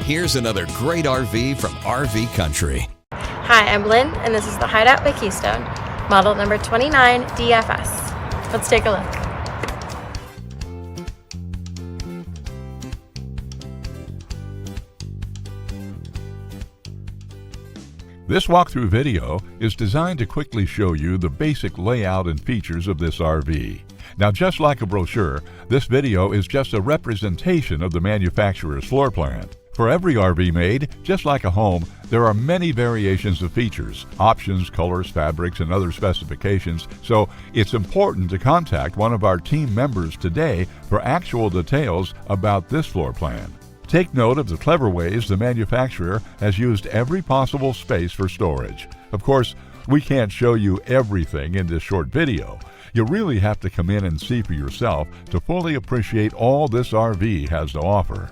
Here's another great RV from RV Country. Hi, I'm Lynn, and this is the Hideout by Keystone, model number 29DFS. Let's take a look. This walkthrough video is designed to quickly show you the basic layout and features of this RV. Now, just like a brochure, this video is just a representation of the manufacturer's floor plan. For every RV made, just like a home, there are many variations of features, options, colors, fabrics, and other specifications, so it's important to contact one of our team members today for actual details about this floor plan. Take note of the clever ways the manufacturer has used every possible space for storage. Of course, we can't show you everything in this short video. You really have to come in and see for yourself to fully appreciate all this RV has to offer.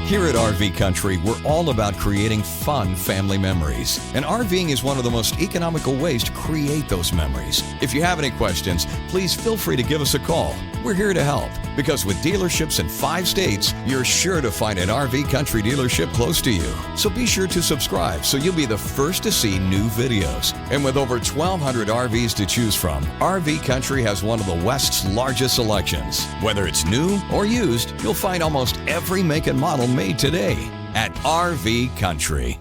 Here at RV Country, we're all about creating fun family memories. And RVing is one of the most economical ways to create those memories. If you have any questions, please feel free to give us a call. We're here to help, because with dealerships in 5 states, you're sure to find an RV Country dealership close to you. So be sure to subscribe so you'll be the first to see new videos. And with over 1,200 RVs to choose from, RV Country has one of the West's largest selections. Whether it's new or used, you'll find almost every make and model made today at RV Country.